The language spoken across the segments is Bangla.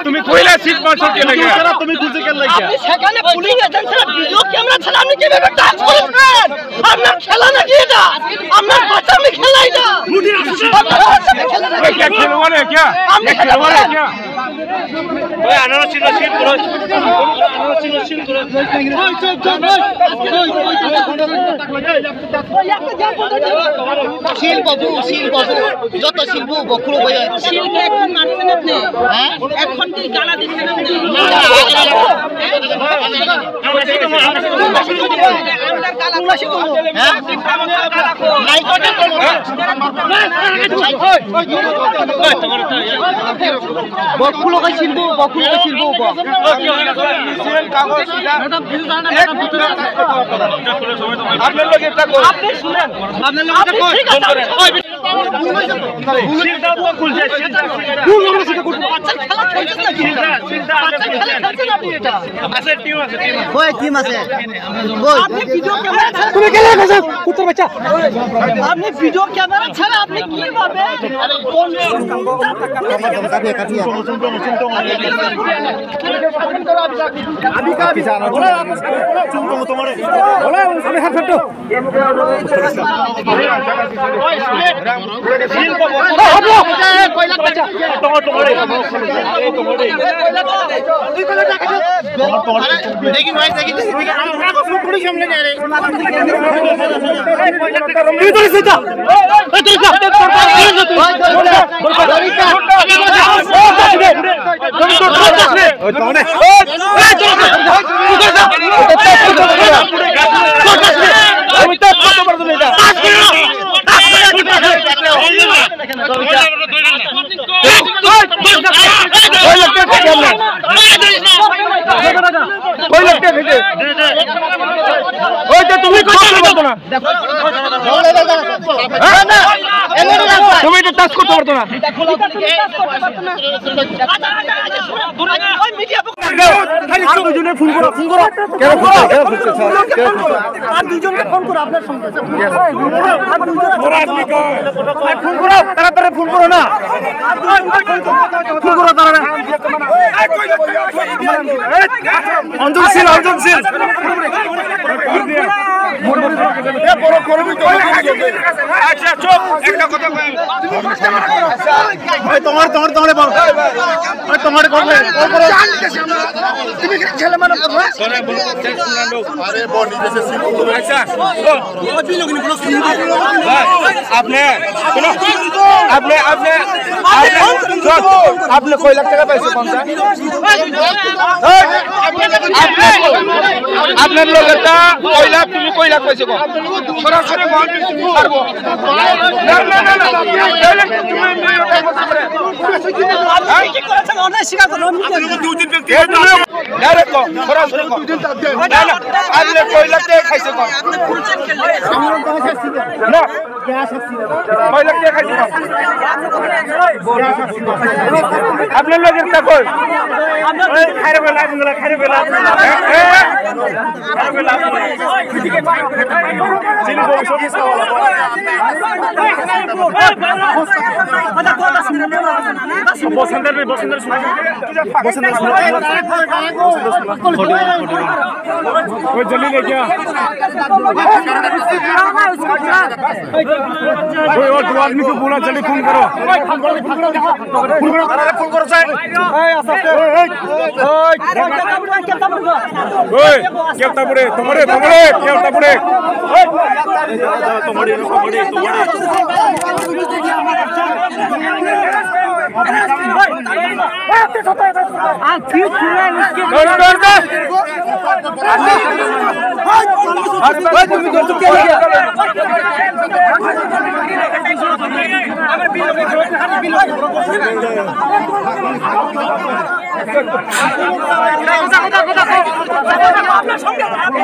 তুমি কইলা সিট মারছো কে লাগে তুমি খুঁজে কে লাগে আপনি সেখানে পুলিশ এজেন্সিরা ভিডিও ক্যামেরা ছাড়া আপনি কিভাবে টাচ করছেন আপনার খেলা নাকি এটা আপনার বাচ্চা আমি খেলাই না क्या खिलवाड़ है क्या खिलवाड़ है क्या ओए अनारस सीट करो अनारस सीट करो শিল বাবু যত শিল্প বকুল বয়া শিলকে এখন মারছেন আপনি হ্যাঁ এখন কি গালা দিচ্ছেন আপনি বকুল কই শিল্প কাগজ আপনার লোক এটা করেন আপনি শুনেন আপনার লোক এটা করেন আপনি ভিডিও ক্যামেরা ছাড়া আপনি কিভাবে তুমি এটা টাচ করতে পারতো না দুজনে ফোন করো আর দুজনকে ফোন করো আপনার সঙ্গে ফোন করো তাড়াতাড়ি ফোন করো না ফোন করো তাড়াতাড়ি অঞ্জনশীল আচ্ছা চুপ একটা কথা কই তোমার করবে তুমি কি ছেলে মানে আরে বডি जैसे আচ্ছা अभी लोग निकलो आपने कोई लाख টাকা পাইছে কোনটা আপনার লোক এটা কোই লাখ তুমি কোই লাখ পাইছে কোন সরাসরি বল তুমি পারবো না তুমি কি করেছেন অনেক স্বীকার করো আমি দুই দিন ডাইরেক্ট সরাসরি দুই দিন না আপনি কোই লাখ টাকা খাইছে কোন আপনি ফুলছেন কে না কোই লাখ টাকা খাইছে আপনার লোক একটা কই খাইরে বেলা চিনি বংশী সাওয়ালা বসন্তের कोई जल्दी ले क्या कोई और दो आदमी को बोला जल्दी फोन करो फोन करो साहब क्या बुरे तुम्हारे क्या बुरे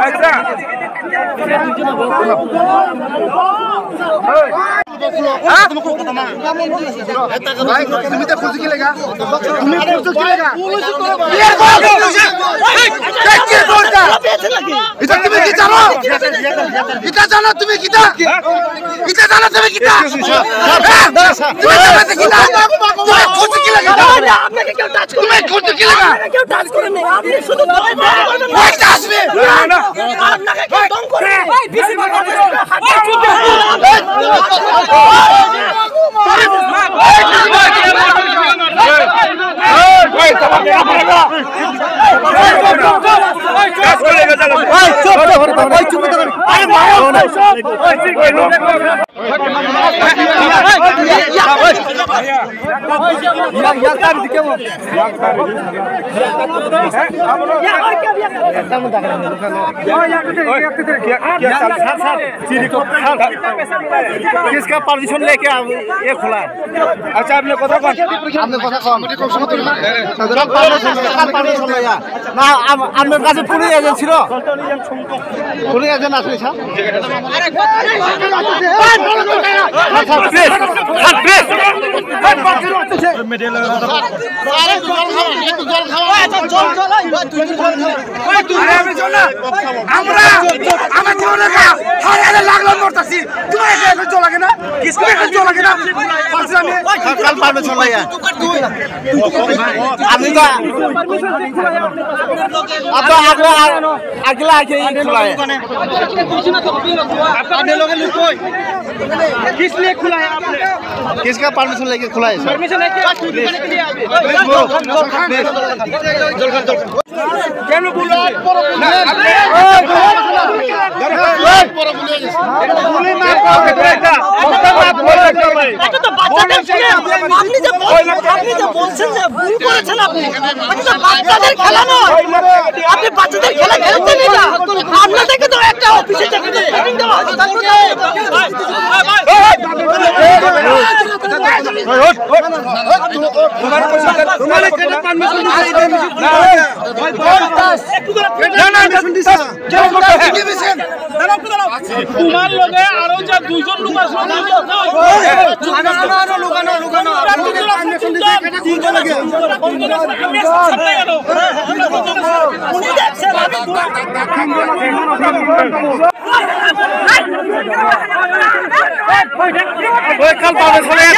अच्छा তুমি তো খুঁজে গেলেগা তুমি খুঁজে গেলেগা এটা তুমি কি জানো এটা জানো তুমি কিটা এটা জানো তুমি কিটা তুমি জানো কিটা তুমি খুঁজে গেলেগা আপনাকে কেউ টাচ করে তুমি খুঁজে গেলেগা কেউ টাচ করে না আপনি শুধু কয়টা আসবে না আপনাকে কেউ দম করে বিসি किसका परमिशन लेके ये खुला है? अच्छा आपने কথা কম না আপনার কাছে পুলিশ এজেন্ট ছিল পুলিশ এজেন্ট আসলে স্যার আমি তো अगला खुला है किस लिए खुला है आपने किसका परमिशन लेके खुला है सर परमिशन लेके কেন বলো না আপনি গুলি মার পাবে এটা এটা তো বাচ্চাদের খেলা আপনি যে বলছেন যে ভুল করেছেন আপনি এটা তো বাচ্চাদের খেলা না আপনি বাচ্চাদের খেলা খেলতে নেই না আপনাদেরকে তো একটা অফিসে চাকরি দেওয়া তোমার পারমিশন তোমার লগে আরো যে দুইজন লোক আছে कल पावे चले